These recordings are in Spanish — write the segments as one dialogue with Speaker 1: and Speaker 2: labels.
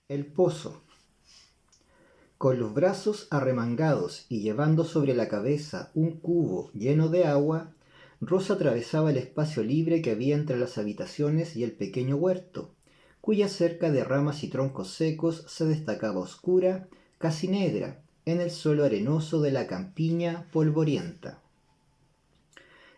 Speaker 1: El pozo. Con los brazos arremangados y llevando sobre la cabeza un cubo lleno de agua, Rosa atravesaba el espacio libre que había entre las habitaciones y el pequeño huerto, cuya cerca de ramas y troncos secos se destacaba oscura, casi negra, en el suelo arenoso de la campiña polvorienta.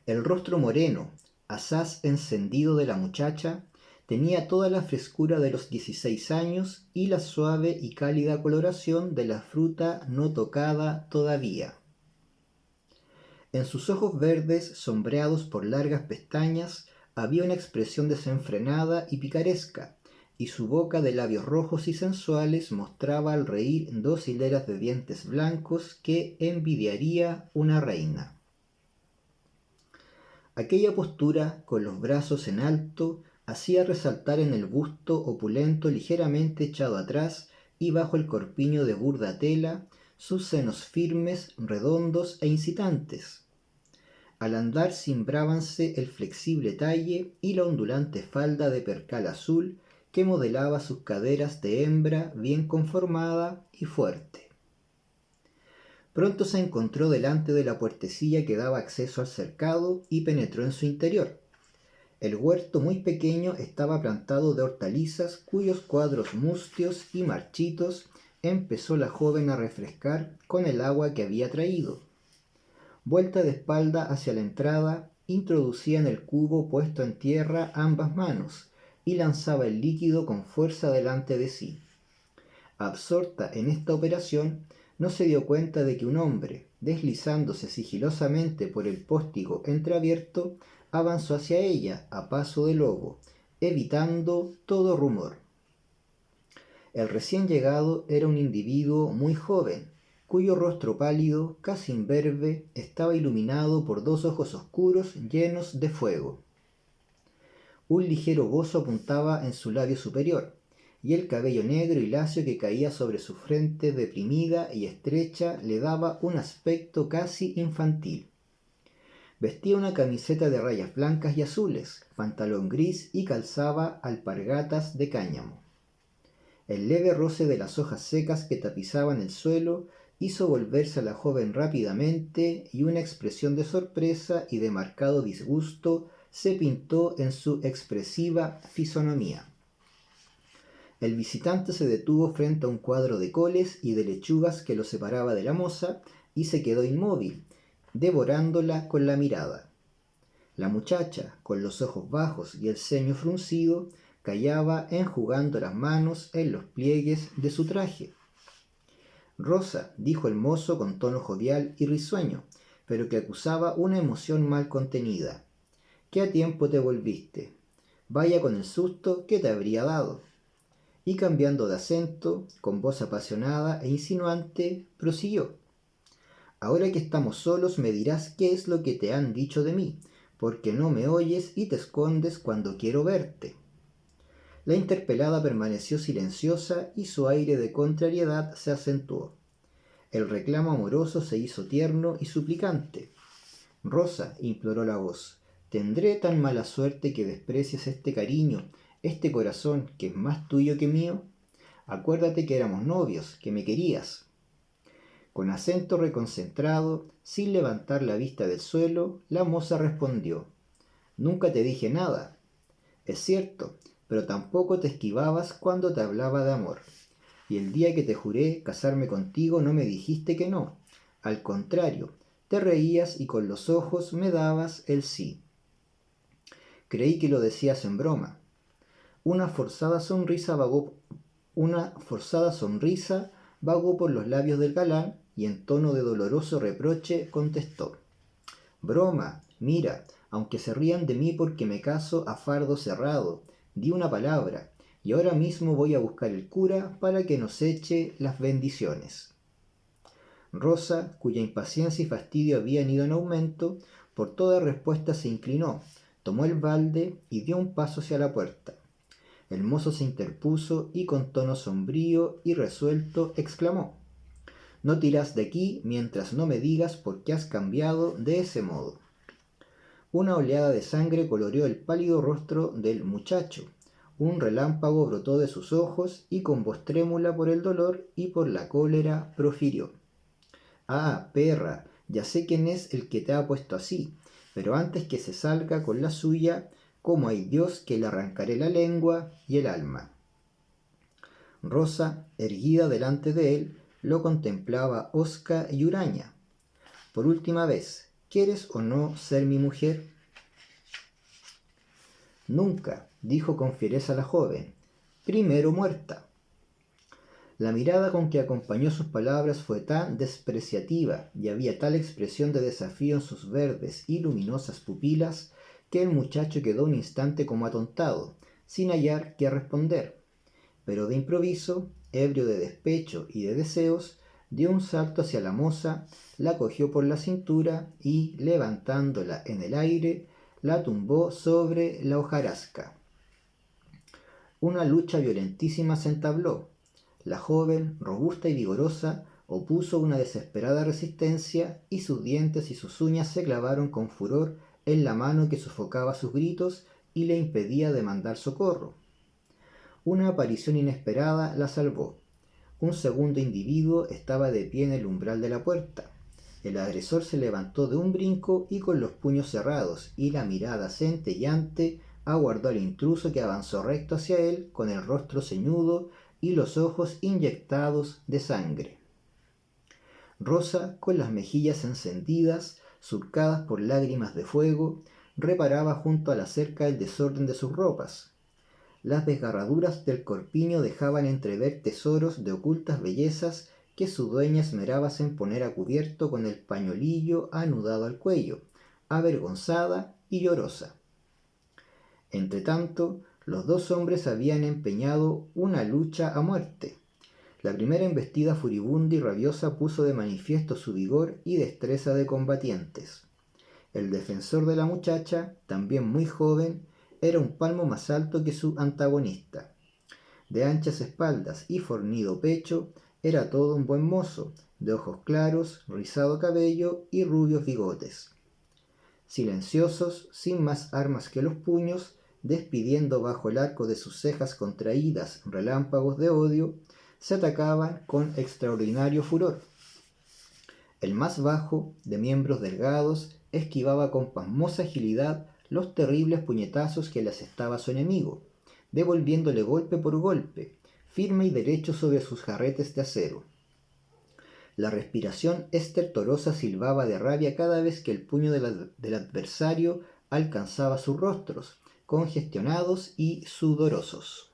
Speaker 1: El rostro moreno, asaz encendido de la muchacha, tenía toda la frescura de los 16 años y la suave y cálida coloración de la fruta no tocada todavía. En sus ojos verdes, sombreados por largas pestañas, había una expresión desenfrenada y picaresca, y su boca de labios rojos y sensuales mostraba al reír 2 hileras de dientes blancos que envidiaría una reina. Aquella postura, con los brazos en alto, hacía resaltar en el busto opulento ligeramente echado atrás y bajo el corpiño de burda tela sus senos firmes, redondos e incitantes. Al andar cimbrábanse el flexible talle y la ondulante falda de percal azul que modelaba sus caderas de hembra bien conformada y fuerte. Pronto se encontró delante de la puertecilla que daba acceso al cercado y penetró en su interior. El huerto muy pequeño estaba plantado de hortalizas cuyos cuadros mustios y marchitos empezó la joven a refrescar con el agua que había traído. Vuelta de espalda hacia la entrada, introducía en el cubo puesto en tierra ambas manos y lanzaba el líquido con fuerza delante de sí. Absorta en esta operación, no se dio cuenta de que un hombre, deslizándose sigilosamente por el postigo entreabierto, avanzó hacia ella a paso de lobo, evitando todo rumor. El recién llegado era un individuo muy joven, cuyo rostro pálido, casi imberbe, estaba iluminado por 2 ojos oscuros llenos de fuego. Un ligero bozo apuntaba en su labio superior, y el cabello negro y lacio que caía sobre su frente deprimida y estrecha le daba un aspecto casi infantil. Vestía una camiseta de rayas blancas y azules, pantalón gris y calzaba alpargatas de cáñamo. El leve roce de las hojas secas que tapizaban el suelo hizo volverse a la joven rápidamente y una expresión de sorpresa y de marcado disgusto se pintó en su expresiva fisonomía. El visitante se detuvo frente a un cuadro de coles y de lechugas que lo separaba de la moza y se quedó inmóvil, devorándola con la mirada. La muchacha, con los ojos bajos y el ceño fruncido, callaba enjugando las manos en los pliegues de su traje. Rosa, dijo el mozo con tono jovial y risueño, pero que acusaba una emoción mal contenida. ¿Qué a tiempo te volviste? Vaya con el susto que te habría dado. Y cambiando de acento, con voz apasionada e insinuante, prosiguió. Ahora que estamos solos me dirás qué es lo que te han dicho de mí, porque no me oyes y te escondes cuando quiero verte. La interpelada permaneció silenciosa y su aire de contrariedad se acentuó. El reclamo amoroso se hizo tierno y suplicante. Rosa, imploró la voz, ¿tendré tan mala suerte que desprecies este cariño, este corazón que es más tuyo que mío? Acuérdate que éramos novios, que me querías. Con acento reconcentrado, sin levantar la vista del suelo, la moza respondió, Nunca te dije nada. Es cierto, pero tampoco te esquivabas cuando te hablaba de amor. Y el día que te juré casarme contigo no me dijiste que no. Al contrario, te reías y con los ojos me dabas el sí. Creí que lo decías en broma. Una forzada sonrisa vagó por los labios del galán y en tono de doloroso reproche contestó. Broma, mira, aunque se rían de mí porque me caso a fardo cerrado, di una palabra, y ahora mismo voy a buscar el cura para que nos eche las bendiciones. Rosa, cuya impaciencia y fastidio habían ido en aumento, por toda respuesta se inclinó, tomó el balde y dio un paso hacia la puerta. El mozo se interpuso y con tono sombrío y resuelto exclamó, No te irás de aquí mientras no me digas por qué has cambiado de ese modo. Una oleada de sangre coloreó el pálido rostro del muchacho. Un relámpago brotó de sus ojos y con voz trémula por el dolor y por la cólera profirió: «Ah, perra, ya sé quién es el que te ha puesto así, pero antes que se salga con la suya, como hay Dios que le arrancaré la lengua y el alma». Rosa, erguida delante de él, lo contemplaba hosca y huraña. «Por última vez, ¿quieres o no ser mi mujer?». «Nunca», dijo con fiereza la joven, «primero muerta». La mirada con que acompañó sus palabras fue tan despreciativa y había tal expresión de desafío en sus verdes y luminosas pupilas que el muchacho quedó un instante como atontado, sin hallar qué responder. Pero de improviso, ebrio de despecho y de deseos, dio un salto hacia la moza, la cogió por la cintura y, levantándola en el aire, la tumbó sobre la hojarasca. Una lucha violentísima se entabló. La joven, robusta y vigorosa, opuso una desesperada resistencia y sus dientes y sus uñas se clavaron con furor en la mano que sofocaba sus gritos y le impedía demandar socorro. Una aparición inesperada la salvó. Un segundo individuo estaba de pie en el umbral de la puerta. El agresor se levantó de un brinco y con los puños cerrados y la mirada centelleante aguardó al intruso que avanzó recto hacia él con el rostro ceñudo y los ojos inyectados de sangre. Rosa, con las mejillas encendidas, surcadas por lágrimas de fuego, reparaba junto a la cerca el desorden de sus ropas. Las desgarraduras del corpiño dejaban entrever tesoros de ocultas bellezas que su dueña esmerábase en poner a cubierto con el pañolillo anudado al cuello, avergonzada y llorosa. Entretanto, los dos hombres habían empeñado una lucha a muerte. La primera embestida furibunda y rabiosa puso de manifiesto su vigor y destreza de combatientes. El defensor de la muchacha, también muy joven, era un palmo más alto que su antagonista. De anchas espaldas y fornido pecho, era todo un buen mozo, de ojos claros, rizado cabello y rubios bigotes. Silenciosos, sin más armas que los puños, despidiendo bajo el arco de sus cejas contraídas relámpagos de odio, se atacaban con extraordinario furor. El más bajo, de miembros delgados, esquivaba con pasmosa agilidad los terribles puñetazos que le asestaba su enemigo, devolviéndole golpe por golpe, firme y derecho sobre sus jarretes de acero. La respiración estertorosa silbaba de rabia cada vez que el puño del adversario alcanzaba sus rostros, congestionados y sudorosos.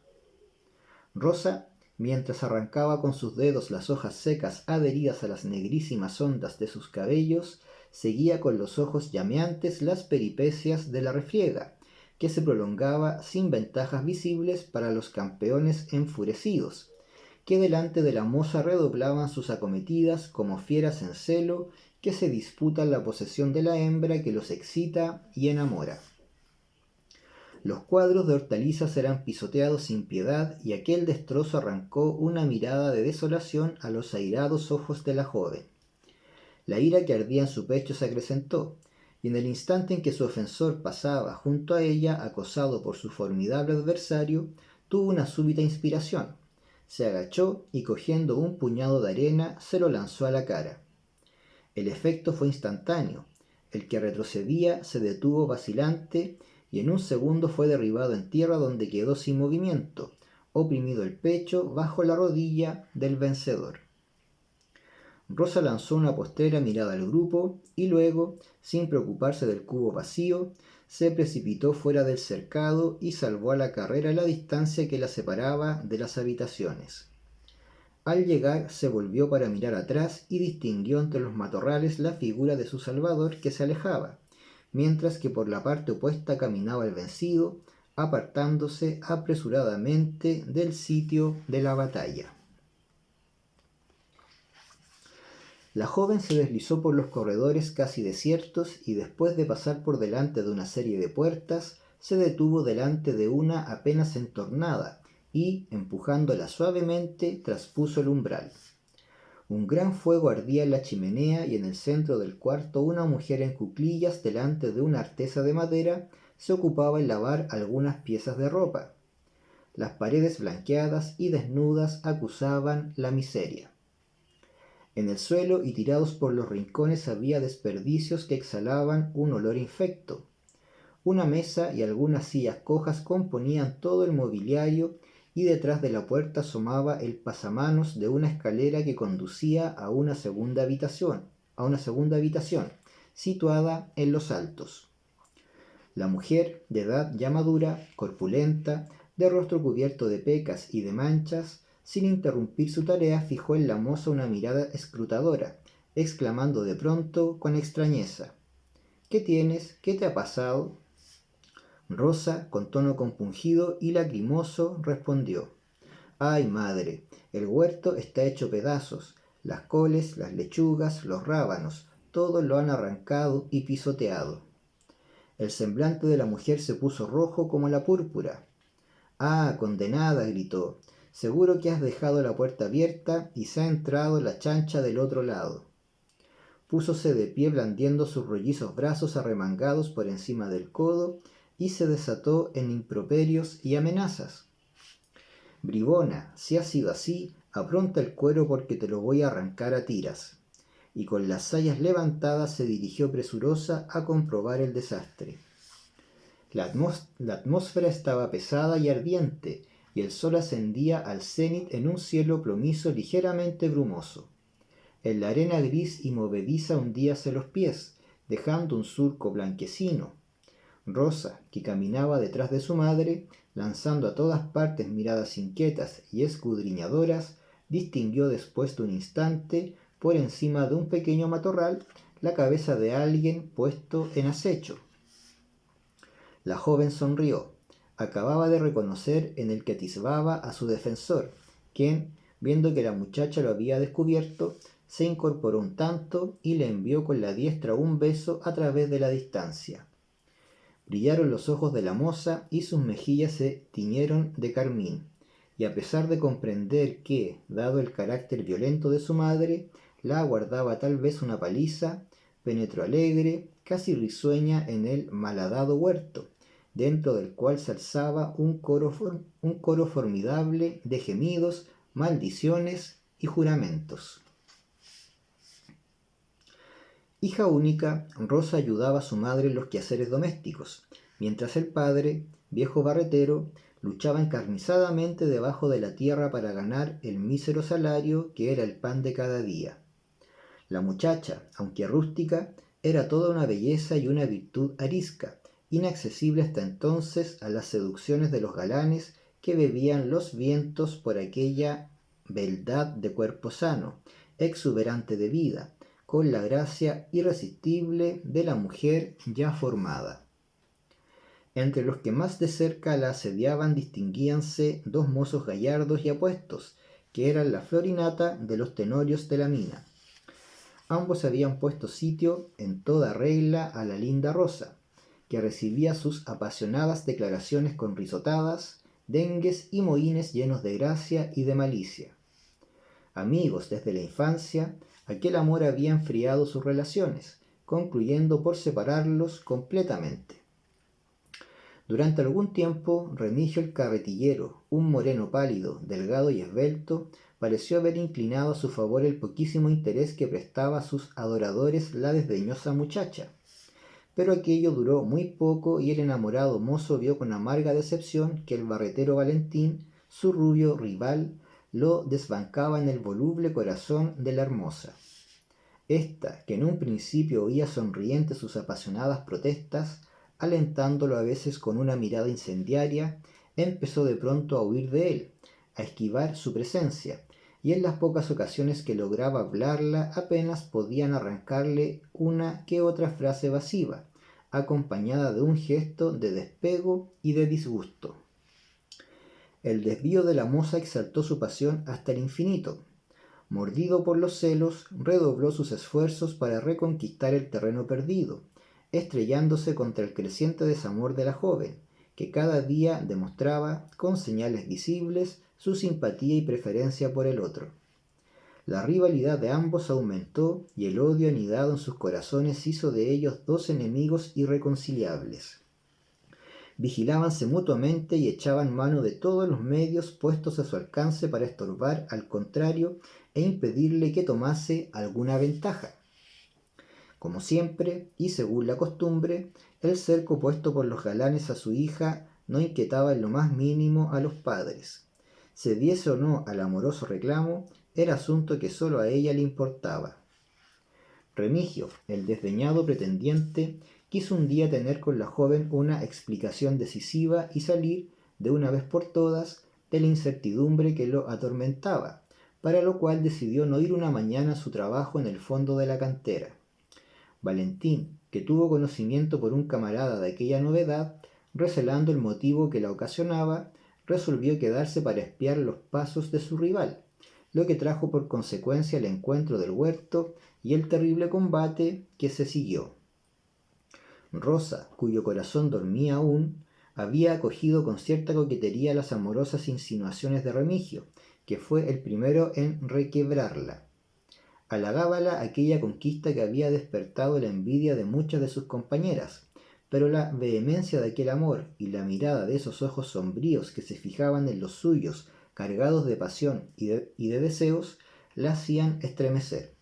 Speaker 1: Rosa, mientras arrancaba con sus dedos las hojas secas adheridas a las negrísimas ondas de sus cabellos, seguía con los ojos llameantes las peripecias de la refriega, que se prolongaba sin ventajas visibles para los campeones enfurecidos, que delante de la moza redoblaban sus acometidas como fieras en celo que se disputan la posesión de la hembra que los excita y enamora. Los cuadros de hortalizas eran pisoteados sin piedad y aquel destrozo arrancó una mirada de desolación a los airados ojos de la joven. La ira que ardía en su pecho se acrecentó, y en el instante en que su ofensor pasaba junto a ella, acosado por su formidable adversario, tuvo una súbita inspiración. Se agachó y cogiendo un puñado de arena se lo lanzó a la cara. El efecto fue instantáneo. El que retrocedía se detuvo vacilante y en un segundo fue derribado en tierra donde quedó sin movimiento, oprimido el pecho bajo la rodilla del vencedor. Rosa lanzó una postrera mirada al grupo y luego, sin preocuparse del cubo vacío, se precipitó fuera del cercado y salvó a la carrera la distancia que la separaba de las habitaciones. Al llegar se volvió para mirar atrás y distinguió entre los matorrales la figura de su salvador que se alejaba, mientras que por la parte opuesta caminaba el vencido, apartándose apresuradamente del sitio de la batalla. La joven se deslizó por los corredores casi desiertos y después de pasar por delante de una serie de puertas, se detuvo delante de una apenas entornada y, empujándola suavemente, traspuso el umbral. Un gran fuego ardía en la chimenea y en el centro del cuarto una mujer en cuclillas delante de una artesa de madera se ocupaba en lavar algunas piezas de ropa. Las paredes blanqueadas y desnudas acusaban la miseria. En el suelo y tirados por los rincones había desperdicios que exhalaban un olor infecto. Una mesa y algunas sillas cojas componían todo el mobiliario y detrás de la puerta asomaba el pasamanos de una escalera que conducía a una segunda habitación, situada en los altos. La mujer, de edad ya madura, corpulenta, de rostro cubierto de pecas y de manchas, sin interrumpir su tarea, fijó en la moza una mirada escrutadora, exclamando de pronto con extrañeza: «¿Qué tienes? ¿Qué te ha pasado?». Rosa, con tono compungido y lacrimoso, respondió: «Ay, madre, el huerto está hecho pedazos, las coles, las lechugas, los rábanos, todo lo han arrancado y pisoteado». El semblante de la mujer se puso rojo como la púrpura. «Ah, condenada», gritó, «seguro que has dejado la puerta abierta y se ha entrado la chancha del otro lado». Púsose de pie blandiendo sus rollizos brazos arremangados por encima del codo y se desató en improperios y amenazas. «Bribona, si ha sido así, apronta el cuero porque te lo voy a arrancar a tiras». Y con las sayas levantadas se dirigió presurosa a comprobar el desastre. La atmósfera estaba pesada y ardiente, y el sol ascendía al cenit en un cielo plomizo ligeramente brumoso. En la arena gris y movediza hundíase los pies, dejando un surco blanquecino. Rosa, que caminaba detrás de su madre, lanzando a todas partes miradas inquietas y escudriñadoras, distinguió después de un instante, por encima de un pequeño matorral, la cabeza de alguien puesto en acecho. La joven sonrió. Acababa de reconocer en el que atisbaba a su defensor, quien, viendo que la muchacha lo había descubierto, se incorporó un tanto y le envió con la diestra un beso a través de la distancia. Brillaron los ojos de la moza y sus mejillas se tiñeron de carmín, y a pesar de comprender que, dado el carácter violento de su madre, la aguardaba tal vez una paliza, penetró alegre, casi risueña en el malhadado huerto, dentro del cual se alzaba un coro formidable de gemidos, maldiciones y juramentos. Hija única, Rosa ayudaba a su madre en los quehaceres domésticos, mientras el padre, viejo barretero, luchaba encarnizadamente debajo de la tierra para ganar el mísero salario que era el pan de cada día. La muchacha, aunque rústica, era toda una belleza y una virtud arisca, inaccesible hasta entonces a las seducciones de los galanes que bebían los vientos por aquella beldad de cuerpo sano, exuberante de vida, con la gracia irresistible de la mujer ya formada. Entre los que más de cerca la asediaban distinguíanse dos mozos gallardos y apuestos, que eran la florinata de los tenorios de la mina. Ambos habían puesto sitio en toda regla a la linda Rosa, que recibía sus apasionadas declaraciones con risotadas, dengues y mohínes llenos de gracia y de malicia. Amigos desde la infancia, aquel amor había enfriado sus relaciones, concluyendo por separarlos completamente. Durante algún tiempo, Remigio el carretillero, un moreno pálido, delgado y esbelto, pareció haber inclinado a su favor el poquísimo interés que prestaba a sus adoradores la desdeñosa muchacha. Pero aquello duró muy poco y el enamorado mozo vio con amarga decepción que el barretero Valentín, su rubio rival, lo desbancaba en el voluble corazón de la hermosa. Esta, que en un principio oía sonriente sus apasionadas protestas, alentándolo a veces con una mirada incendiaria, empezó de pronto a huir de él, a esquivar su presencia, y en las pocas ocasiones que lograba hablarla apenas podían arrancarle una que otra frase evasiva, acompañada de un gesto de despego y de disgusto. El desvío de la moza exaltó su pasión hasta el infinito. Mordido por los celos, redobló sus esfuerzos para reconquistar el terreno perdido, estrellándose contra el creciente desamor de la joven, que cada día demostraba, con señales visibles, su simpatía y preferencia por el otro. La rivalidad de ambos aumentó y el odio anidado en sus corazones hizo de ellos dos enemigos irreconciliables. Vigilábanse mutuamente y echaban mano de todos los medios puestos a su alcance para estorbar al contrario e impedirle que tomase alguna ventaja. Como siempre, y según la costumbre, el cerco puesto por los galanes a su hija no inquietaba en lo más mínimo a los padres. Cediese o no al amoroso reclamo, era asunto que sólo a ella le importaba. Remigio, el desdeñado pretendiente, quiso un día tener con la joven una explicación decisiva y salir, de una vez por todas, de la incertidumbre que lo atormentaba, para lo cual decidió no ir una mañana a su trabajo en el fondo de la cantera. Valentín, que tuvo conocimiento por un camarada de aquella novedad, recelando el motivo que la ocasionaba, resolvió quedarse para espiar los pasos de su rival, lo que trajo por consecuencia el encuentro del huerto y el terrible combate que se siguió. Rosa, cuyo corazón dormía aún, había acogido con cierta coquetería las amorosas insinuaciones de Remigio, que fue el primero en requebrarla. Halagábala aquella conquista que había despertado la envidia de muchas de sus compañeras, pero la vehemencia de aquel amor y la mirada de esos ojos sombríos que se fijaban en los suyos, cargados de pasión y de deseos, la hacían estremecer.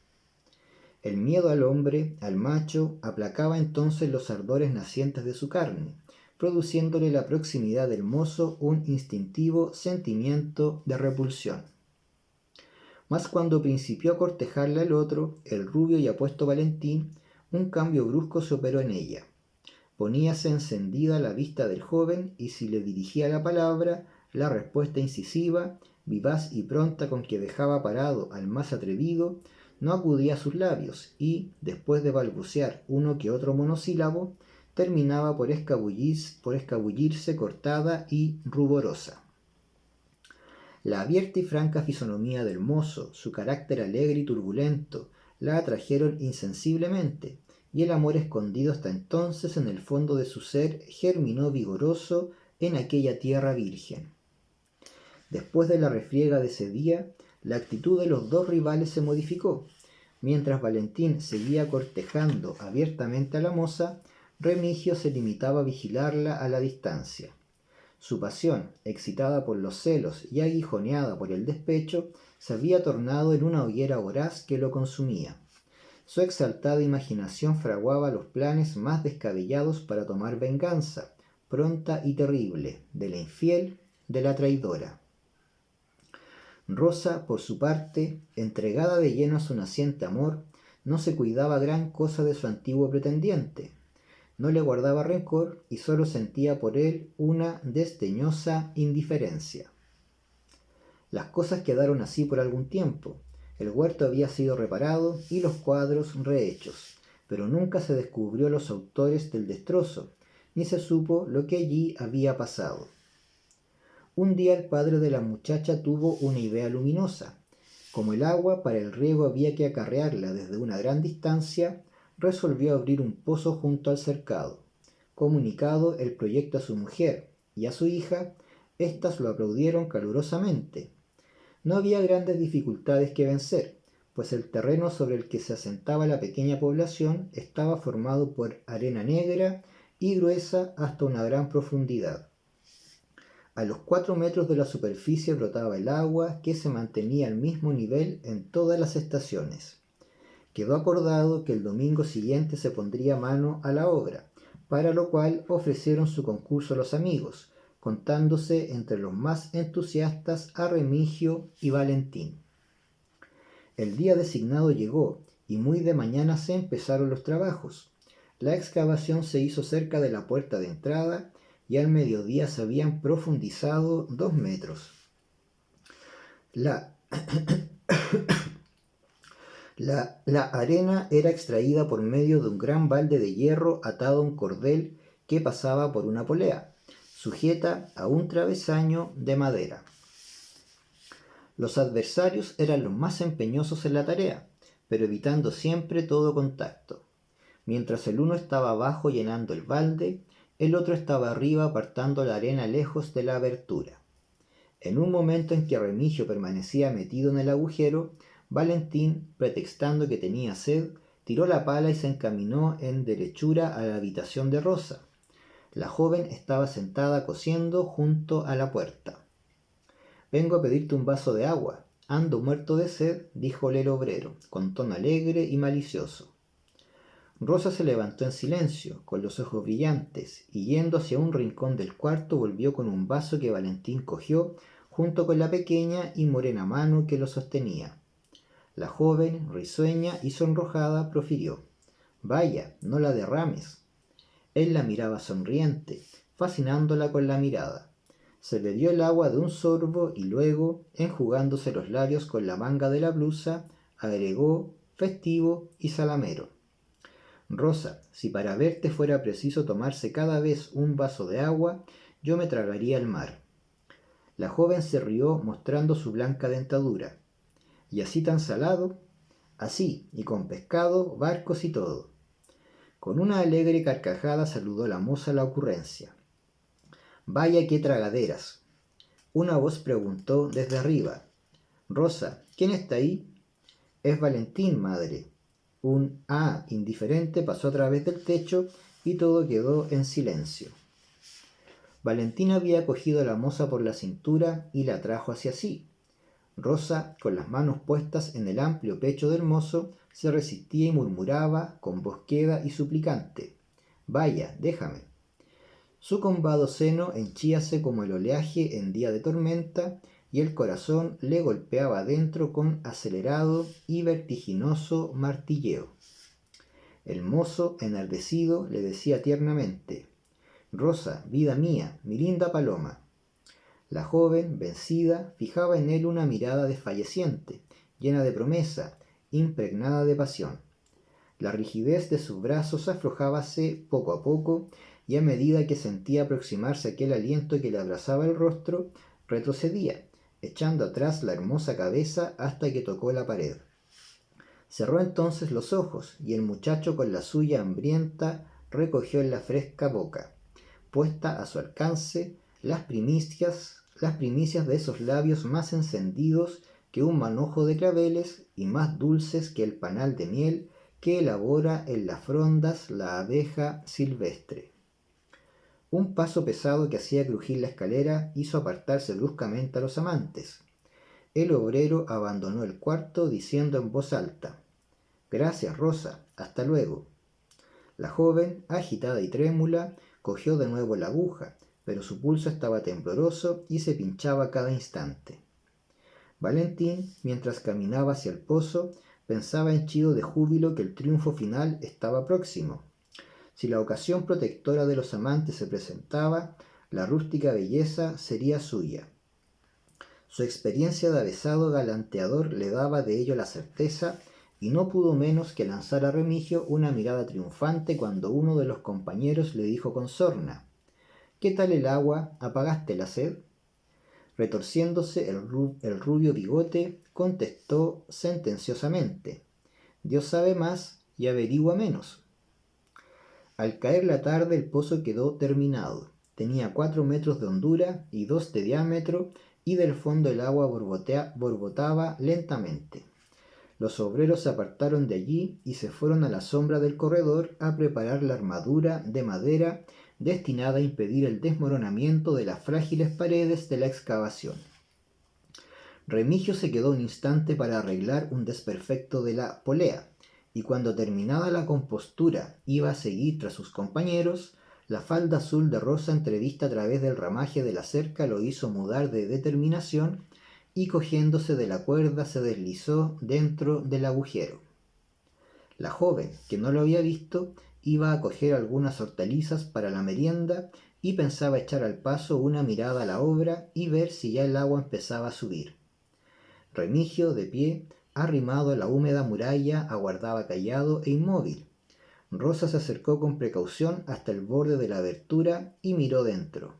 Speaker 1: El miedo al hombre, al macho, aplacaba entonces los ardores nacientes de su carne, produciéndole la proximidad del mozo un instintivo sentimiento de repulsión. Mas cuando principió a cortejarla el otro, el rubio y apuesto Valentín, un cambio brusco se operó en ella. Poníase encendida la vista del joven y si le dirigía la palabra, la respuesta incisiva, vivaz y pronta con que dejaba parado al más atrevido, no acudía a sus labios y, después de balbucear uno que otro monosílabo, terminaba por escabullirse cortada y ruborosa. La abierta y franca fisonomía del mozo, su carácter alegre y turbulento, la atrajeron insensiblemente, y el amor escondido hasta entonces en el fondo de su ser germinó vigoroso en aquella tierra virgen. Después de la refriega de ese día, la actitud de los dos rivales se modificó. Mientras Valentín seguía cortejando abiertamente a la moza, Remigio se limitaba a vigilarla a la distancia. Su pasión, excitada por los celos y aguijoneada por el despecho, se había tornado en una hoguera voraz que lo consumía. Su exaltada imaginación fraguaba los planes más descabellados para tomar venganza, pronta y terrible, de la infiel, de la traidora. Rosa, por su parte, entregada de lleno a su naciente amor, no se cuidaba gran cosa de su antiguo pretendiente. No le guardaba rencor y sólo sentía por él una desdeñosa indiferencia. Las cosas quedaron así por algún tiempo. El huerto había sido reparado y los cuadros rehechos, pero nunca se descubrió los autores del destrozo, ni se supo lo que allí había pasado. Un día el padre de la muchacha tuvo una idea luminosa. Como el agua para el riego había que acarrearla desde una gran distancia, resolvió abrir un pozo junto al cercado. Comunicado el proyecto a su mujer y a su hija, éstas lo aplaudieron calurosamente. No había grandes dificultades que vencer, pues el terreno sobre el que se asentaba la pequeña población estaba formado por arena negra y gruesa hasta una gran profundidad. A los 4 metros de la superficie brotaba el agua que se mantenía al mismo nivel en todas las estaciones. Quedó acordado que el domingo siguiente se pondría mano a la obra, para lo cual ofrecieron su concurso a los amigos, contándose entre los más entusiastas a Remigio y Valentín. El día designado llegó y muy de mañana se empezaron los trabajos. La excavación se hizo cerca de la puerta de entrada y al mediodía se habían profundizado 2 metros. La arena era extraída por medio de un gran balde de hierro atado a un cordel que pasaba por una polea, sujeta a un travesaño de madera. Los adversarios eran los más empeñosos en la tarea, pero evitando siempre todo contacto. Mientras el uno estaba abajo llenando el balde, el otro estaba arriba apartando la arena lejos de la abertura. En un momento en que Remigio permanecía metido en el agujero, Valentín, pretextando que tenía sed, tiró la pala y se encaminó en derechura a la habitación de Rosa. La joven estaba sentada cosiendo junto a la puerta. «Vengo a pedirte un vaso de agua. Ando muerto de sed», díjole el obrero, con tono alegre y malicioso. Rosa se levantó en silencio, con los ojos brillantes, y yendo hacia un rincón del cuarto volvió con un vaso que Valentín cogió, junto con la pequeña y morena mano que lo sostenía. La joven, risueña y sonrojada, profirió: «Vaya, no la derrames». Él la miraba sonriente, fascinándola con la mirada. Se bebió el agua de un sorbo y luego, enjugándose los labios con la manga de la blusa, agregó, festivo y salamero: «Rosa, si para verte fuera preciso tomarse cada vez un vaso de agua, yo me tragaría el mar». La joven se rió mostrando su blanca dentadura. «¿Y así tan salado?» «Así, y con pescado, barcos y todo». Con una alegre carcajada saludó la moza la ocurrencia. «Vaya qué tragaderas». Una voz preguntó desde arriba: «Rosa, ¿quién está ahí?» «Es Valentín, madre». Un «ah» indiferente pasó a través del techo y todo quedó en silencio. Valentín había cogido a la moza por la cintura y la trajo hacia sí. Rosa, con las manos puestas en el amplio pecho del mozo, se resistía y murmuraba, con voz queda y suplicante: «Vaya, déjame». Su combado seno henchíase como el oleaje en día de tormenta, y el corazón le golpeaba adentro con acelerado y vertiginoso martilleo. El mozo, enardecido, le decía tiernamente: «Rosa, vida mía, mi linda paloma». La joven, vencida, fijaba en él una mirada desfalleciente, llena de promesa, impregnada de pasión. La rigidez de sus brazos aflojábase poco a poco, y a medida que sentía aproximarse aquel aliento que le abrazaba el rostro, retrocedía, echando atrás la hermosa cabeza hasta que tocó la pared. Cerró entonces los ojos, y el muchacho con la suya hambrienta recogió en la fresca boca, puesta a su alcance, las primicias de esos labios más encendidos que un manojo de claveles y más dulces que el panal de miel que elabora en las frondas la abeja silvestre. Un paso pesado que hacía crujir la escalera hizo apartarse bruscamente a los amantes. El obrero abandonó el cuarto diciendo en voz alta: «Gracias, Rosa, hasta luego». La joven, agitada y trémula, cogió de nuevo la aguja, pero su pulso estaba tembloroso y se pinchaba cada instante. Valentín, mientras caminaba hacia el pozo, pensaba henchido de júbilo que el triunfo final estaba próximo. Si la ocasión protectora de los amantes se presentaba, la rústica belleza sería suya. Su experiencia de avezado galanteador le daba de ello la certeza, y no pudo menos que lanzar a Remigio una mirada triunfante cuando uno de los compañeros le dijo con sorna: «¿Qué tal el agua? ¿Apagaste la sed?». Retorciéndose el rubio bigote, contestó sentenciosamente: «Dios sabe más y averigua menos». Al caer la tarde el pozo quedó terminado. Tenía 4 metros de hondura y 2 de diámetro, y del fondo el agua borbotaba lentamente. Los obreros se apartaron de allí y se fueron a la sombra del corredor a preparar la armadura de madera destinada a impedir el desmoronamiento de las frágiles paredes de la excavación. Remigio se quedó un instante para arreglar un desperfecto de la polea, y cuando terminada la compostura iba a seguir tras sus compañeros, la falda azul de Rosa entrevista a través del ramaje de la cerca lo hizo mudar de determinación, y cogiéndose de la cuerda se deslizó dentro del agujero. La joven, que no lo había visto, iba a coger algunas hortalizas para la merienda y pensaba echar al paso una mirada a la obra y ver si ya el agua empezaba a subir. Remigio, de pie, arrimado a la húmeda muralla, aguardaba callado e inmóvil. Rosa se acercó con precaución hasta el borde de la abertura y miró dentro.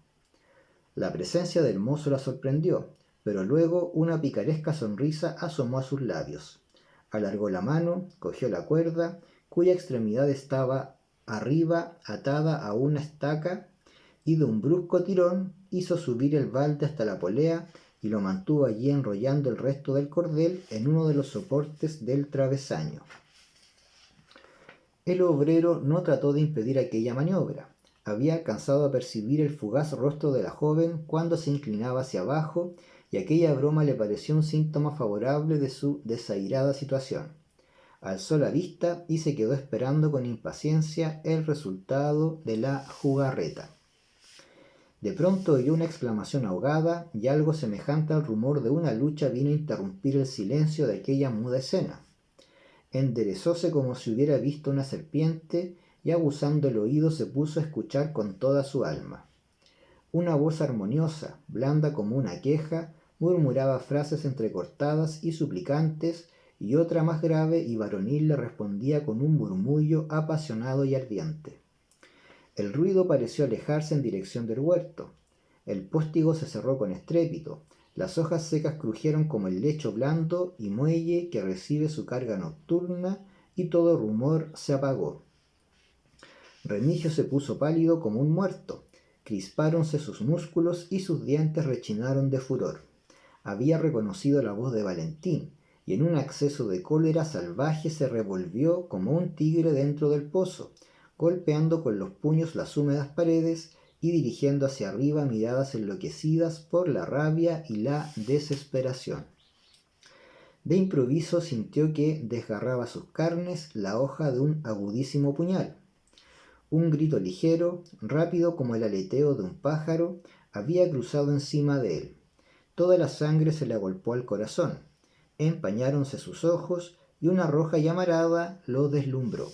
Speaker 1: La presencia del mozo la sorprendió, pero luego una picaresca sonrisa asomó a sus labios. Alargó la mano, cogió la cuerda, cuya extremidad estaba arriba atada a una estaca, y de un brusco tirón hizo subir el balde hasta la polea y lo mantuvo allí enrollando el resto del cordel en uno de los soportes del travesaño. El obrero no trató de impedir aquella maniobra. había alcanzado a percibir el fugaz rostro de la joven cuando se inclinaba hacia abajo, y aquella broma le pareció un síntoma favorable de su desairada situación. Alzó la vista y se quedó esperando con impaciencia el resultado de la jugarreta. De pronto oyó una exclamación ahogada, y algo semejante al rumor de una lucha vino a interrumpir el silencio de aquella muda escena. Enderezóse como si hubiera visto una serpiente, y aguzando el oído se puso a escuchar con toda su alma. Una voz armoniosa, blanda como una queja, murmuraba frases entrecortadas y suplicantes, y otra más grave y varonil le respondía con un murmullo apasionado y ardiente. El ruido pareció alejarse en dirección del huerto. El póstigo se cerró con estrépito, las hojas secas crujieron como el lecho blando y muelle que recibe su carga nocturna, y todo rumor se apagó. Remigio se puso pálido como un muerto, crispáronse sus músculos y sus dientes rechinaron de furor. Había reconocido la voz de Valentín, y en un acceso de cólera salvaje se revolvió como un tigre dentro del pozo, golpeando con los puños las húmedas paredes y dirigiendo hacia arriba miradas enloquecidas por la rabia y la desesperación. De improviso sintió que desgarraba sus carnes la hoja de un agudísimo puñal. Un grito ligero, rápido como el aleteo de un pájaro, había cruzado encima de él. Toda la sangre se le agolpó al corazón, empañáronse sus ojos y una roja llamarada lo deslumbró.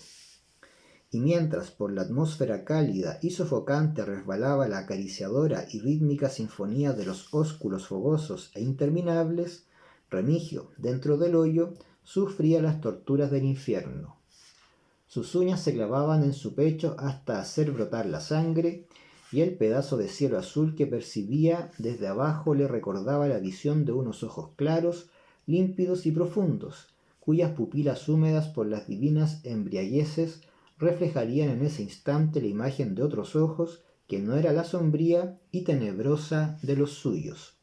Speaker 1: Y mientras por la atmósfera cálida y sofocante resbalaba la acariciadora y rítmica sinfonía de los ósculos fogosos e interminables, Remigio, dentro del hoyo, sufría las torturas del infierno. Sus uñas se clavaban en su pecho hasta hacer brotar la sangre, y el pedazo de cielo azul que percibía desde abajo le recordaba la visión de unos ojos claros, límpidos y profundos, cuyas pupilas húmedas por las divinas embriagueces reflejarían en ese instante la imagen de otros ojos que no era la sombría y tenebrosa de los suyos.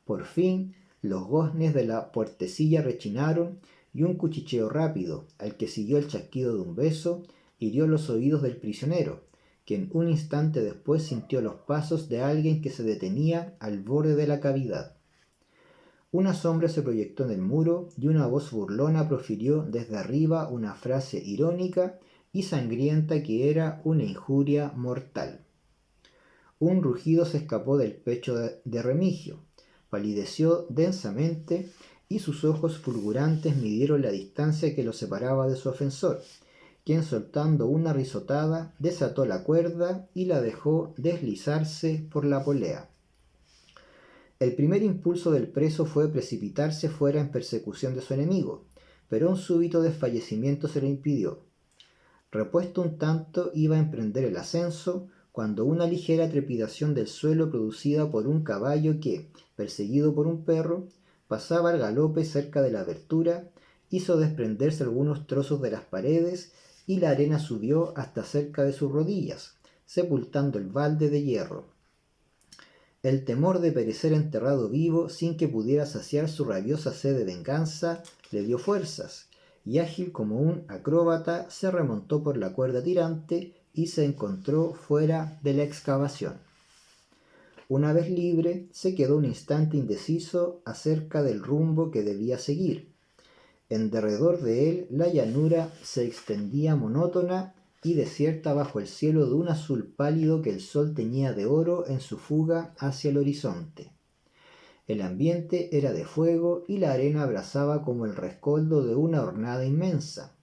Speaker 1: Por fin, los goznes de la puertecilla rechinaron, y un cuchicheo rápido, al que siguió el chasquido de un beso, hirió los oídos del prisionero, quien un instante después sintió los pasos de alguien que se detenía al borde de la cavidad. Una sombra se proyectó en el muro, y una voz burlona profirió desde arriba una frase irónica y sangrienta que era una injuria mortal. Un rugido se escapó del pecho de Remigio, palideció densamente, y sus ojos fulgurantes midieron la distancia que lo separaba de su ofensor, quien, soltando una risotada, desató la cuerda y la dejó deslizarse por la polea. El primer impulso del preso fue precipitarse fuera en persecución de su enemigo, pero un súbito desfallecimiento se lo impidió. Repuesto un tanto, iba a emprender el ascenso, cuando una ligera trepidación del suelo producida por un caballo que, perseguido por un perro, pasaba al galope cerca de la abertura, hizo desprenderse algunos trozos de las paredes, y la arena subió hasta cerca de sus rodillas, sepultando el balde de hierro. El temor de perecer enterrado vivo sin que pudiera saciar su rabiosa sed de venganza le dio fuerzas, y ágil como un acróbata se remontó por la cuerda tirante y se encontró fuera de la excavación. Una vez libre, se quedó un instante indeciso acerca del rumbo que debía seguir. En derredor de él la llanura se extendía monótona y desierta bajo el cielo de un azul pálido que el sol teñía de oro en su fuga hacia el horizonte. El ambiente era de fuego y la arena abrasaba como el rescoldo de una hornada inmensa.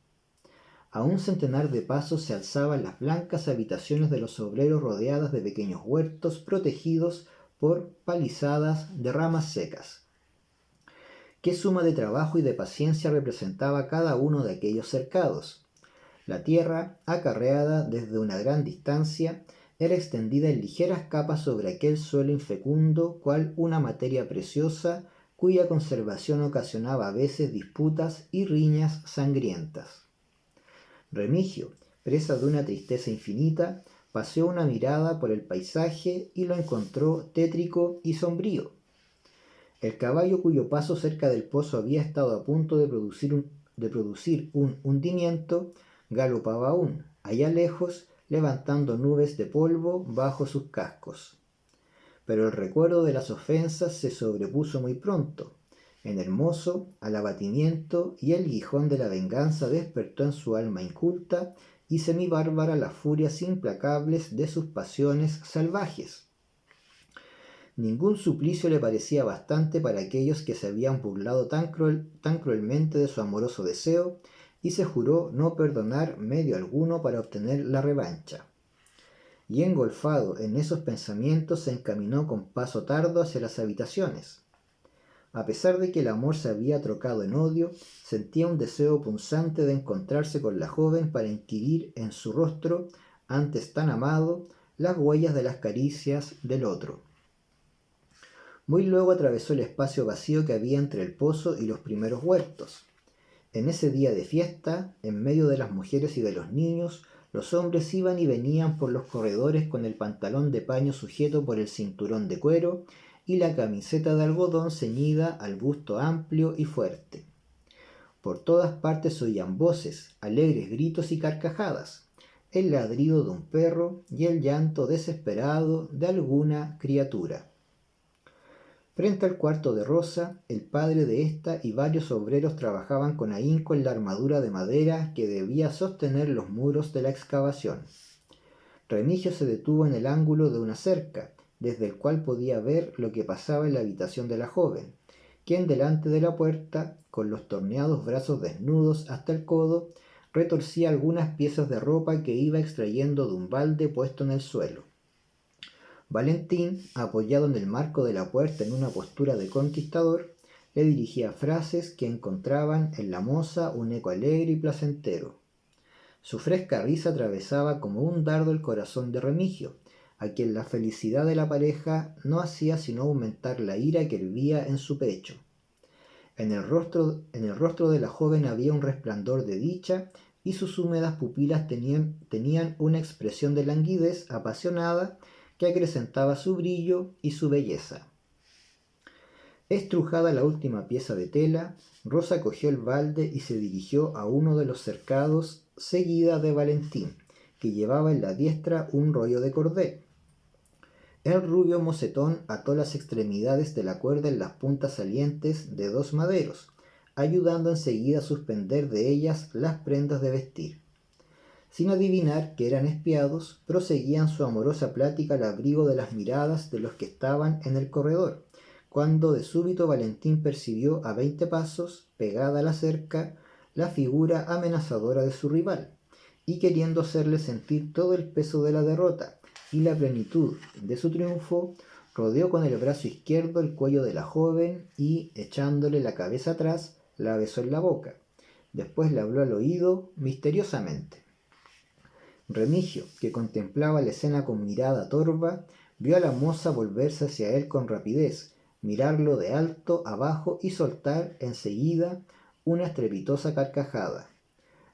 Speaker 1: A un centenar de pasos se alzaban las blancas habitaciones de los obreros, rodeadas de pequeños huertos protegidos por palizadas de ramas secas. Qué suma de trabajo y de paciencia representaba cada uno de aquellos cercados. La tierra, acarreada desde una gran distancia, era extendida en ligeras capas sobre aquel suelo infecundo, cual una materia preciosa, cuya conservación ocasionaba a veces disputas y riñas sangrientas. Remigio, presa de una tristeza infinita, paseó una mirada por el paisaje y lo encontró tétrico y sombrío. El caballo cuyo paso cerca del pozo había estado a punto de producir un hundimiento, galopaba aún, allá lejos, levantando nubes de polvo bajo sus cascos. Pero el recuerdo de las ofensas se sobrepuso muy pronto. En el mozo, al abatimiento y el guijón de la venganza despertó en su alma inculta y semibárbara las furias implacables de sus pasiones salvajes. Ningún suplicio le parecía bastante para aquellos que se habían burlado tan cruelmente de su amoroso deseo, y se juró no perdonar medio alguno para obtener la revancha. Y engolfado en esos pensamientos se encaminó con paso tardo hacia las habitaciones. A pesar de que el amor se había trocado en odio, sentía un deseo punzante de encontrarse con la joven para inquirir en su rostro, antes tan amado, las huellas de las caricias del otro. Muy luego atravesó el espacio vacío que había entre el pozo y los primeros huertos. En ese día de fiesta, en medio de las mujeres y de los niños, los hombres iban y venían por los corredores con el pantalón de paño sujeto por el cinturón de cuero y la camiseta de algodón ceñida al busto amplio y fuerte. Por todas partes se oían voces, alegres gritos y carcajadas, el ladrido de un perro y el llanto desesperado de alguna criatura. Frente al cuarto de Rosa, el padre de ésta y varios obreros trabajaban con ahínco en la armadura de madera que debía sostener los muros de la excavación. Remigio se detuvo en el ángulo de una cerca, desde el cual podía ver lo que pasaba en la habitación de la joven, quien delante de la puerta, con los torneados brazos desnudos hasta el codo, retorcía algunas piezas de ropa que iba extrayendo de un balde puesto en el suelo. Valentín, apoyado en el marco de la puerta en una postura de conquistador, le dirigía frases que encontraban en la moza un eco alegre y placentero. Su fresca risa atravesaba como un dardo el corazón de Remigio, a quien la felicidad de la pareja no hacía sino aumentar la ira que hervía en su pecho. En el rostro de la joven había un resplandor de dicha, y sus húmedas pupilas tenían una expresión de languidez apasionada que acrecentaba su brillo y su belleza. Estrujada la última pieza de tela, Rosa cogió el balde y se dirigió a uno de los cercados, seguida de Valentín, que llevaba en la diestra un rollo de cordel. El rubio mocetón ató las extremidades de la cuerda en las puntas salientes de dos maderos, ayudando enseguida a suspender de ellas las prendas de vestir. Sin adivinar que eran espiados, proseguían su amorosa plática al abrigo de las miradas de los que estaban en el corredor, cuando de súbito Valentín percibió a 20 pasos, pegada a la cerca, la figura amenazadora de su rival, y queriendo hacerle sentir todo el peso de la derrota y la plenitud de su triunfo, rodeó con el brazo izquierdo el cuello de la joven y, echándole la cabeza atrás, la besó en la boca. Después le habló al oído misteriosamente. Remigio, que contemplaba la escena con mirada torva, vio a la moza volverse hacia él con rapidez, mirarlo de alto abajo y soltar enseguida una estrepitosa carcajada.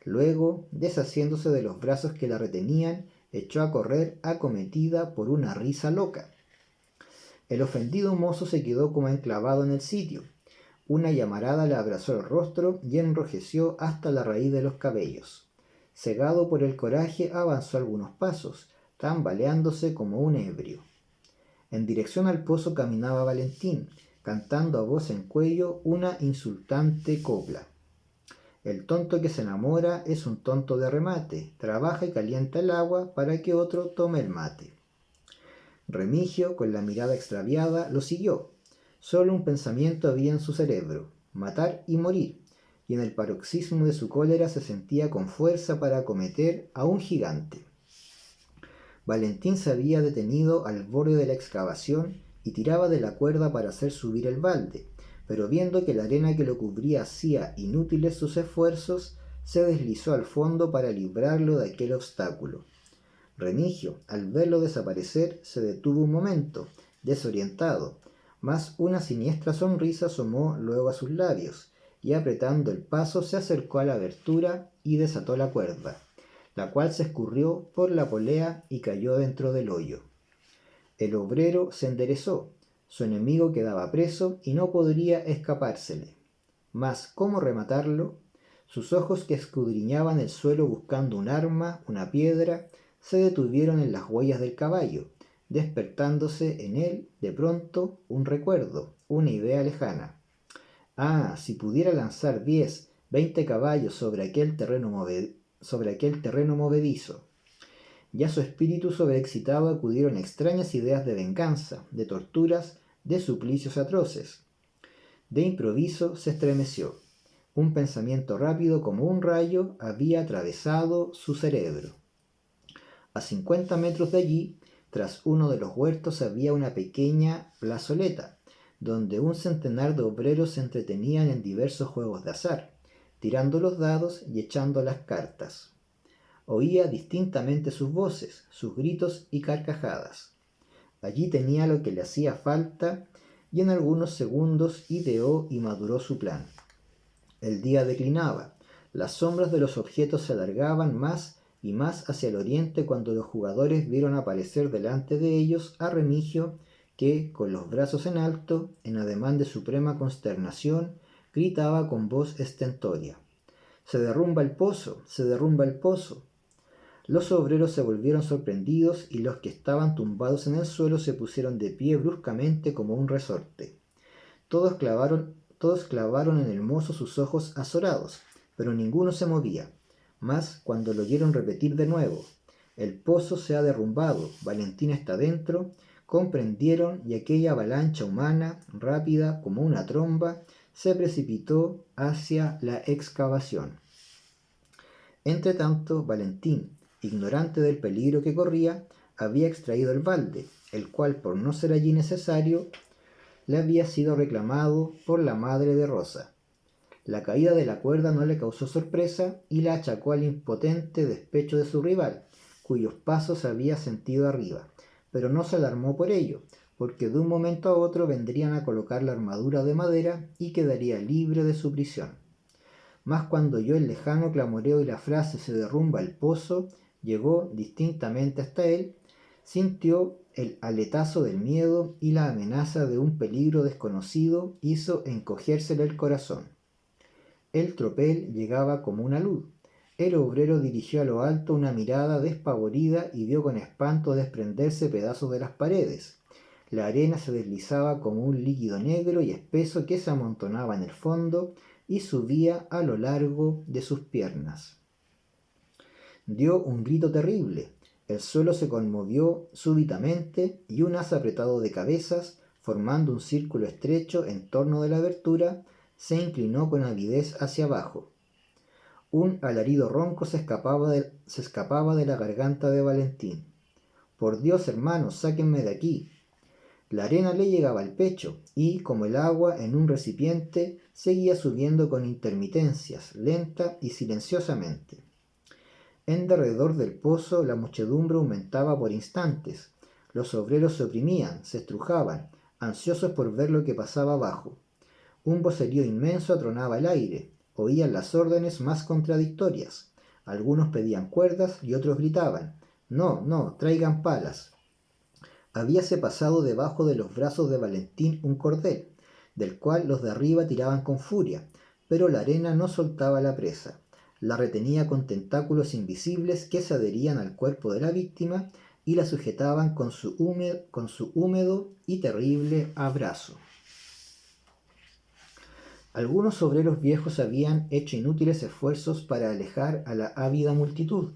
Speaker 1: Luego, deshaciéndose de los brazos que la retenían, echó a correr acometida por una risa loca. El ofendido mozo se quedó como enclavado en el sitio. Una llamarada le abrazó el rostro y enrojeció hasta la raíz de los cabellos. Cegado por el coraje, avanzó algunos pasos, tambaleándose como un ebrio. En dirección al pozo caminaba Valentín, cantando a voz en cuello una insultante copla. El tonto que se enamora es un tonto de remate, trabaja y calienta el agua para que otro tome el mate. Remigio, con la mirada extraviada, lo siguió. Solo un pensamiento había en su cerebro: matar y morir, y en el paroxismo de su cólera se sentía con fuerza para acometer a un gigante. Valentín se había detenido al borde de la excavación y tiraba de la cuerda para hacer subir el balde, pero viendo que la arena que lo cubría hacía inútiles sus esfuerzos, se deslizó al fondo para librarlo de aquel obstáculo. Remigio, al verlo desaparecer, se detuvo un momento, desorientado, mas una siniestra sonrisa asomó luego a sus labios, y apretando el paso se acercó a la abertura y desató la cuerda, la cual se escurrió por la polea y cayó dentro del hoyo. El obrero se enderezó, su enemigo quedaba preso y no podría escapársele. Mas, ¿cómo rematarlo? Sus ojos, que escudriñaban el suelo buscando un arma, una piedra, se detuvieron en las huellas del caballo, despertándose en él de pronto un recuerdo, una idea lejana. Ah, si pudiera lanzar 10, 20 caballos sobre aquel terreno movedizo. Ya su espíritu sobreexcitado acudieron extrañas ideas de venganza, de torturas, de suplicios atroces. De improviso se estremeció. Un pensamiento rápido como un rayo había atravesado su cerebro. A 50 metros de allí, tras uno de los huertos, había una pequeña plazoleta, donde un centenar de obreros se entretenían en diversos juegos de azar, tirando los dados y echando las cartas. Oía distintamente sus voces, sus gritos y carcajadas. Allí tenía lo que le hacía falta y en algunos segundos ideó y maduró su plan. El día declinaba, las sombras de los objetos se alargaban más y más hacia el oriente cuando los jugadores vieron aparecer delante de ellos a Remigio, que, con los brazos en alto, en ademán de suprema consternación, gritaba con voz estentórea: «¡Se derrumba el pozo! ¡Se derrumba el pozo!». Los obreros se volvieron sorprendidos y los que estaban tumbados en el suelo se pusieron de pie bruscamente como un resorte. Todos clavaron en el mozo sus ojos azorados, pero ninguno se movía. Mas, cuando lo oyeron repetir de nuevo: «El pozo se ha derrumbado, Valentín está dentro», comprendieron, y aquella avalancha humana, rápida como una tromba, se precipitó hacia la excavación. Entretanto, Valentín, ignorante del peligro que corría, había extraído el balde, el cual, por no ser allí necesario, le había sido reclamado por la madre de Rosa. La caída de la cuerda no le causó sorpresa y la achacó al impotente despecho de su rival, cuyos pasos había sentido arriba, pero no se alarmó por ello, porque de un momento a otro vendrían a colocar la armadura de madera y quedaría libre de su prisión. Mas cuando oyó el lejano clamoreo y la frase «se derrumba el pozo», llegó distintamente hasta él, sintió el aletazo del miedo y la amenaza de un peligro desconocido hizo encogérsele el corazón. El tropel llegaba como una luz. El obrero dirigió a lo alto una mirada despavorida y vio con espanto desprenderse pedazos de las paredes. La arena se deslizaba como un líquido negro y espeso que se amontonaba en el fondo y subía a lo largo de sus piernas. Dio un grito terrible. El suelo se conmovió súbitamente y un haz apretado de cabezas, formando un círculo estrecho en torno de la abertura, se inclinó con avidez hacia abajo. Un alarido ronco se escapaba de la garganta de Valentín. «Por Dios, hermanos, sáquenme de aquí». La arena le llegaba al pecho y, como el agua en un recipiente, seguía subiendo con intermitencias, lenta y silenciosamente. En derredor del pozo la muchedumbre aumentaba por instantes. Los obreros se oprimían, se estrujaban, ansiosos por ver lo que pasaba abajo. Un vocerío inmenso atronaba el aire. Oían las órdenes más contradictorias. Algunos pedían cuerdas y otros gritaban: «No, no, traigan palas». Habíase pasado debajo de los brazos de Valentín un cordel, del cual los de arriba tiraban con furia, pero la arena no soltaba la presa. La retenía con tentáculos invisibles que se adherían al cuerpo de la víctima y la sujetaban con su húmedo y terrible abrazo. Algunos obreros viejos habían hecho inútiles esfuerzos para alejar a la ávida multitud,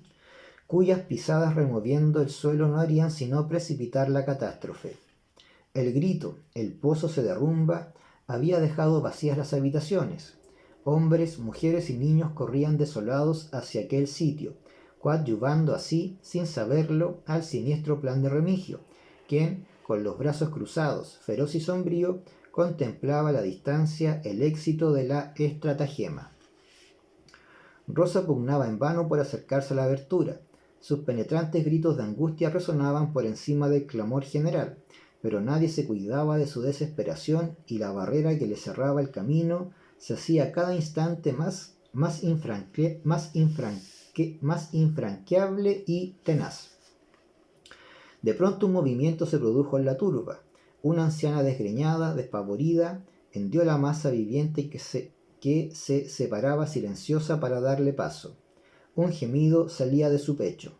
Speaker 1: cuyas pisadas removiendo el suelo no harían sino precipitar la catástrofe. El grito «el pozo se derrumba» había dejado vacías las habitaciones. Hombres, mujeres y niños corrían desolados hacia aquel sitio, coadyuvando así, sin saberlo, al siniestro plan de Remigio, quien, con los brazos cruzados, feroz y sombrío, contemplaba a la distancia el éxito de la estratagema. Rosa pugnaba en vano por acercarse a la abertura. Sus penetrantes gritos de angustia resonaban por encima del clamor general, pero nadie se cuidaba de su desesperación y la barrera que le cerraba el camino se hacía cada instante más infranqueable y tenaz. De pronto un movimiento se produjo en la turba. Una anciana desgreñada, despavorida, hendió la masa viviente que se separaba silenciosa para darle paso. Un gemido salía de su pecho.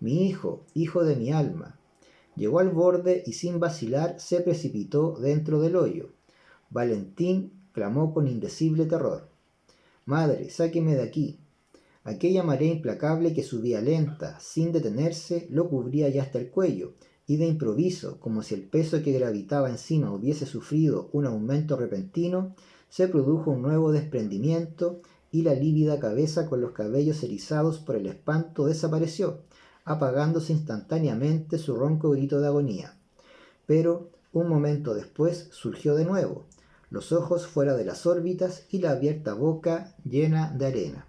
Speaker 1: mi hijo, hijo de mi alma. Llegó al borde y sin vacilar se precipitó dentro del hoyo. Valentín clamó con indecible terror: «Madre, sáqueme de aquí». Aquella marea implacable que subía lenta, sin detenerse, lo cubría ya hasta el cuello, y de improviso, como si el peso que gravitaba encima hubiese sufrido un aumento repentino, se produjo un nuevo desprendimiento, y la lívida cabeza con los cabellos erizados por el espanto desapareció, apagándose instantáneamente su ronco grito de agonía. Pero, un momento después, surgió de nuevo, los ojos fuera de las órbitas y la abierta boca llena de arena.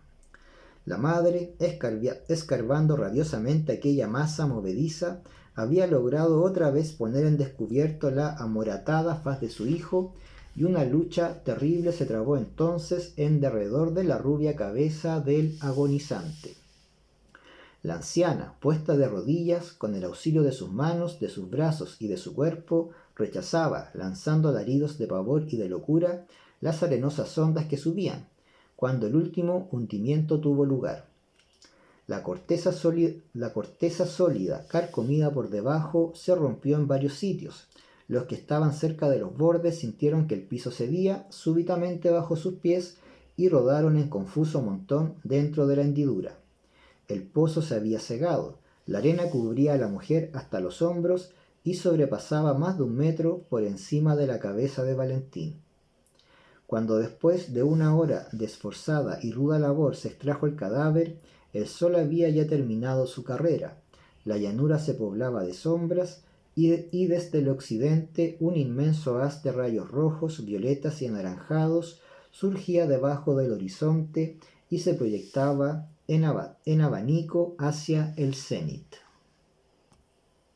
Speaker 1: La madre, escarbando rabiosamente aquella masa movediza, había logrado otra vez poner en descubierto la amoratada faz de su hijo, y una lucha terrible se trabó entonces en derredor de la rubia cabeza del agonizante. La anciana, puesta de rodillas, con el auxilio de sus manos, de sus brazos y de su cuerpo, rechazaba, lanzando alaridos de pavor y de locura, las arenosas ondas que subían, cuando el último hundimiento tuvo lugar. La corteza sólida, carcomida por debajo, se rompió en varios sitios. Los que estaban cerca de los bordes sintieron que el piso cedía súbitamente bajo sus pies y rodaron en confuso montón dentro de la hendidura. El pozo se había cegado, la arena cubría a la mujer hasta los hombros y sobrepasaba más de 1 metro por encima de la cabeza de Valentín. Cuando después de 1 hora de esforzada y ruda labor se extrajo el cadáver, el sol había ya terminado su carrera, la llanura se poblaba de sombras y desde el occidente un inmenso haz de rayos rojos, violetas y anaranjados surgía debajo del horizonte y se proyectaba en abanico hacia el cenit.